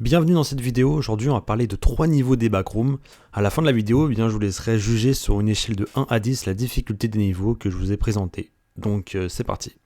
Bienvenue dans cette vidéo. Aujourd'hui on va parler de 3 niveaux des backrooms. À la fin de la vidéo, je vous laisserai juger sur une échelle de 1 à 10 la difficulté des niveaux que je vous ai présentés. Donc c'est parti.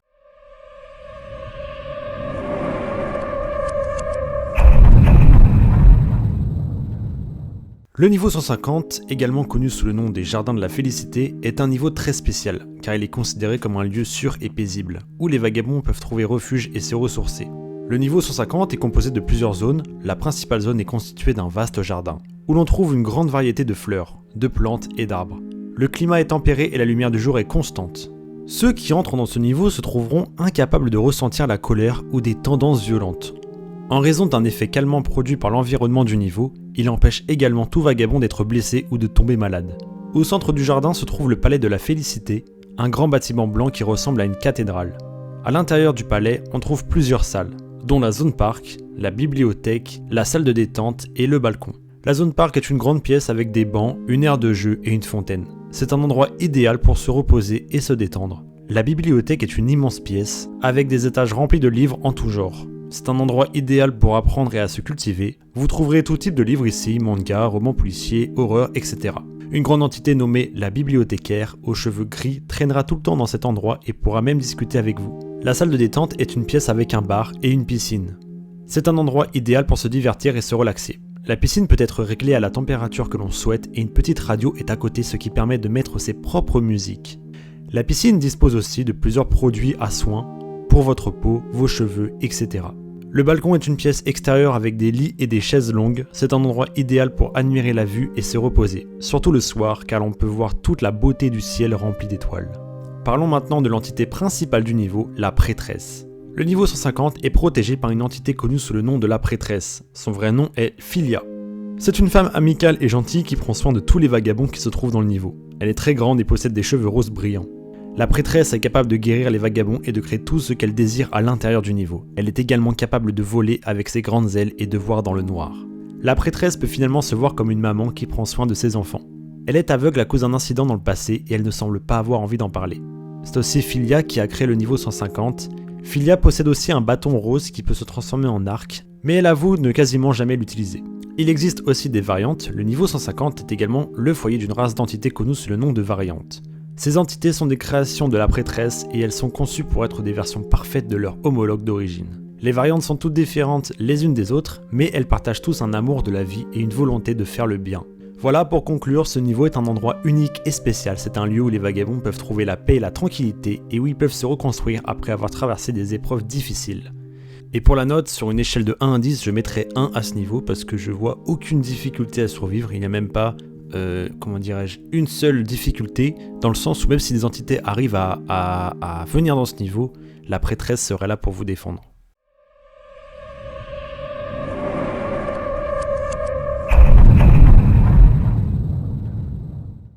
Le niveau 150, également connu sous le nom des Jardins de la Félicité, est un niveau très spécial, car il est considéré comme un lieu sûr et paisible, où les vagabonds peuvent trouver refuge et se ressourcer. Le niveau 150 est composé de plusieurs zones, la principale zone est constituée d'un vaste jardin, où l'on trouve une grande variété de fleurs, de plantes et d'arbres. Le climat est tempéré et la lumière du jour est constante. Ceux qui entrent dans ce niveau se trouveront incapables de ressentir la colère ou des tendances violentes. En raison d'un effet calmant produit par l'environnement du niveau, il empêche également tout vagabond d'être blessé ou de tomber malade. Au centre du jardin se trouve le palais de la Félicité, un grand bâtiment blanc qui ressemble à une cathédrale. À l'intérieur du palais, on trouve plusieurs salles, dont la zone parc, la bibliothèque, la salle de détente et le balcon. La zone parc est une grande pièce avec des bancs, une aire de jeu et une fontaine. C'est un endroit idéal pour se reposer et se détendre. La bibliothèque est une immense pièce, avec des étages remplis de livres en tout genre. C'est un endroit idéal pour apprendre et à se cultiver. Vous trouverez tout type de livres ici, manga, romans policiers, horreur, etc. Une grande entité nommée la bibliothécaire, aux cheveux gris, traînera tout le temps dans cet endroit et pourra même discuter avec vous. La salle de détente est une pièce avec un bar et une piscine. C'est un endroit idéal pour se divertir et se relaxer. La piscine peut être réglée à la température que l'on souhaite et une petite radio est à côté, ce qui permet de mettre ses propres musiques. La piscine dispose aussi de plusieurs produits à soins pour votre peau, vos cheveux, etc. Le balcon est une pièce extérieure avec des lits et des chaises longues. C'est un endroit idéal pour admirer la vue et se reposer, surtout le soir car l'on peut voir toute la beauté du ciel rempli d'étoiles. Parlons maintenant de l'entité principale du niveau, la prêtresse. Le niveau 150 est protégé par une entité connue sous le nom de la prêtresse. Son vrai nom est Philia. C'est une femme amicale et gentille qui prend soin de tous les vagabonds qui se trouvent dans le niveau. Elle est très grande et possède des cheveux roses brillants. La prêtresse est capable de guérir les vagabonds et de créer tout ce qu'elle désire à l'intérieur du niveau. Elle est également capable de voler avec ses grandes ailes et de voir dans le noir. La prêtresse peut finalement se voir comme une maman qui prend soin de ses enfants. Elle est aveugle à cause d'un incident dans le passé et elle ne semble pas avoir envie d'en parler. C'est aussi Philia qui a créé le niveau 150. Philia possède aussi un bâton rose qui peut se transformer en arc, mais elle avoue ne quasiment jamais l'utiliser. Il existe aussi des variantes, le niveau 150 est également le foyer d'une race d'entités connue sous le nom de variantes. Ces entités sont des créations de la prêtresse et elles sont conçues pour être des versions parfaites de leur homologue d'origine. Les variantes sont toutes différentes les unes des autres, mais elles partagent tous un amour de la vie et une volonté de faire le bien. Voilà, pour conclure, ce niveau est un endroit unique et spécial. C'est un lieu où les vagabonds peuvent trouver la paix et la tranquillité et où ils peuvent se reconstruire après avoir traversé des épreuves difficiles. Et pour la note, sur une échelle de 1 à 10, je mettrai 1 à ce niveau parce que je vois aucune difficulté à survivre. Il n'y a même pas, une seule difficulté, dans le sens où même si des entités arrivent à venir dans ce niveau, la prêtresse serait là pour vous défendre.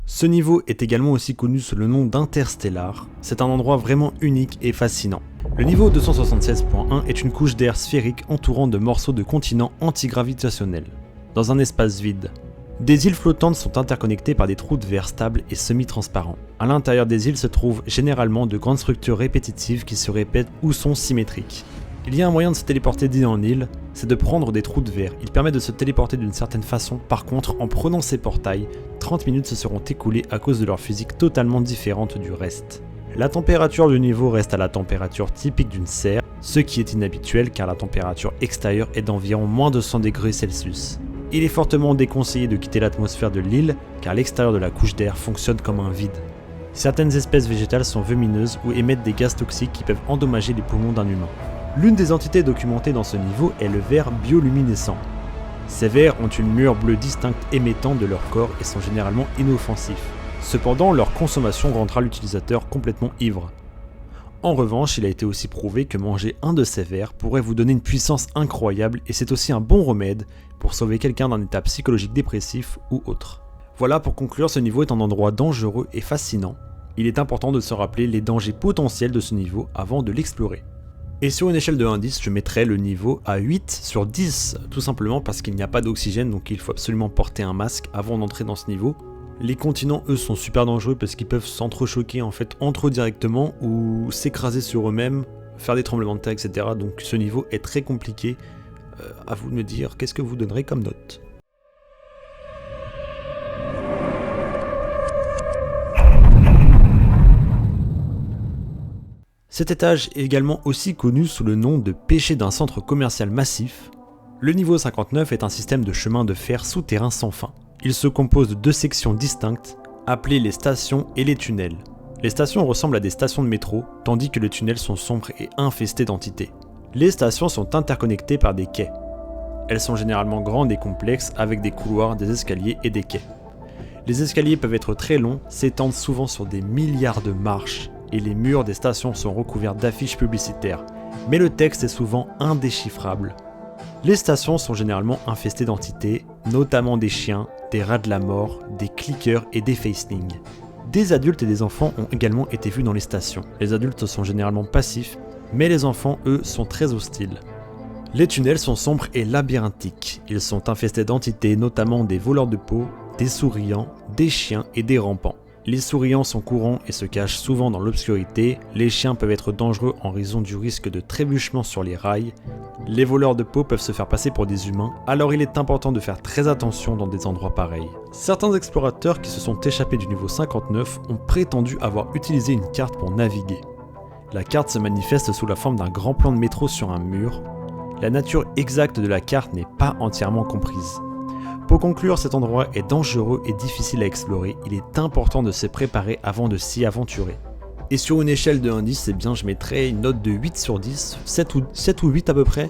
Ce niveau est également aussi connu sous le nom d'Interstellar. C'est un endroit vraiment unique et fascinant. Le niveau 276.1 est une couche d'air sphérique entourant de morceaux de continents antigravitationnels, dans un espace vide. Des îles flottantes sont interconnectées par des trous de verre stables et semi-transparents. À l'intérieur des îles se trouvent généralement de grandes structures répétitives qui se répètent ou sont symétriques. Il y a un moyen de se téléporter d'île en île, c'est de prendre des trous de verre. Il permet de se téléporter d'une certaine façon. Par contre, en prenant ces portails, 30 minutes se seront écoulées à cause de leur physique totalement différente du reste. La température du niveau reste à la température typique d'une serre, ce qui est inhabituel car la température extérieure est d'environ moins de 100 degrés Celsius. Il est fortement déconseillé de quitter l'atmosphère de l'île car l'extérieur de la couche d'air fonctionne comme un vide. Certaines espèces végétales sont venimeuses ou émettent des gaz toxiques qui peuvent endommager les poumons d'un humain. L'une des entités documentées dans ce niveau est le ver bioluminescent. Ces vers ont une lueur bleue distincte émettant de leur corps et sont généralement inoffensifs. Cependant, leur consommation rendra l'utilisateur complètement ivre. En revanche, il a été aussi prouvé que manger un de ces vers pourrait vous donner une puissance incroyable et c'est aussi un bon remède pour sauver quelqu'un d'un état psychologique dépressif ou autre. Voilà, pour conclure, ce niveau est un endroit dangereux et fascinant. Il est important de se rappeler les dangers potentiels de ce niveau avant de l'explorer. Et sur une échelle de 1 à 10, je mettrais le niveau à 8 sur 10, tout simplement parce qu'il n'y a pas d'oxygène, donc il faut absolument porter un masque avant d'entrer dans ce niveau. Les continents, eux, sont super dangereux parce qu'ils peuvent s'entrechoquer en fait entre eux directement ou s'écraser sur eux-mêmes, faire des tremblements de terre, etc. Donc ce niveau est très compliqué. à vous de me dire qu'est-ce que vous donnerez comme note. Cet étage est également aussi connu sous le nom de péché d'un centre commercial massif. Le niveau 59 est un système de chemin de fer souterrain sans fin. Il se compose de 2 sections distinctes, appelées les stations et les tunnels. Les stations ressemblent à des stations de métro, tandis que les tunnels sont sombres et infestés d'entités. Les stations sont interconnectées par des quais. Elles sont généralement grandes et complexes avec des couloirs, des escaliers et des quais. Les escaliers peuvent être très longs, s'étendent souvent sur des milliards de marches, et les murs des stations sont recouverts d'affiches publicitaires, mais le texte est souvent indéchiffrable. Les stations sont généralement infestées d'entités, notamment des chiens, des rats de la mort, des clickers et des facelings. Des adultes et des enfants ont également été vus dans les stations. Les adultes sont généralement passifs, mais les enfants, eux, sont très hostiles. Les tunnels sont sombres et labyrinthiques. Ils sont infestés d'entités, notamment des voleurs de peau, des souriants, des chiens et des rampants. Les souriants sont courants et se cachent souvent dans l'obscurité, les chiens peuvent être dangereux en raison du risque de trébuchement sur les rails, les voleurs de peau peuvent se faire passer pour des humains, alors il est important de faire très attention dans des endroits pareils. Certains explorateurs qui se sont échappés du niveau 59 ont prétendu avoir utilisé une carte pour naviguer. La carte se manifeste sous la forme d'un grand plan de métro sur un mur. La nature exacte de la carte n'est pas entièrement comprise. Pour conclure, cet endroit est dangereux et difficile à explorer, il est important de se préparer avant de s'y aventurer. Et sur une échelle de 1 à 10, eh bien, je mettrais une note de 8 sur 10, 7 ou 8 à peu près,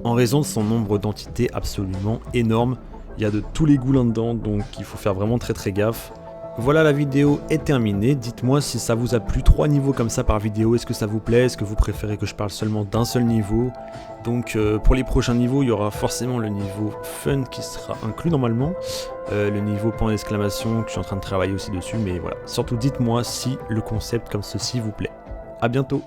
en raison de son nombre d'entités absolument énorme. Il y a de tous les goûts là-dedans, donc il faut faire vraiment très gaffe. Voilà, la vidéo est terminée, dites-moi si ça vous a plu, 3 niveaux comme ça par vidéo, est-ce que ça vous plaît, est-ce que vous préférez que je parle seulement d'un seul niveau. Donc pour les prochains niveaux, il y aura forcément le niveau fun qui sera inclus normalement, le niveau point d'exclamation que je suis en train de travailler aussi dessus, mais voilà, surtout dites-moi si le concept comme ceci vous plaît. A bientôt.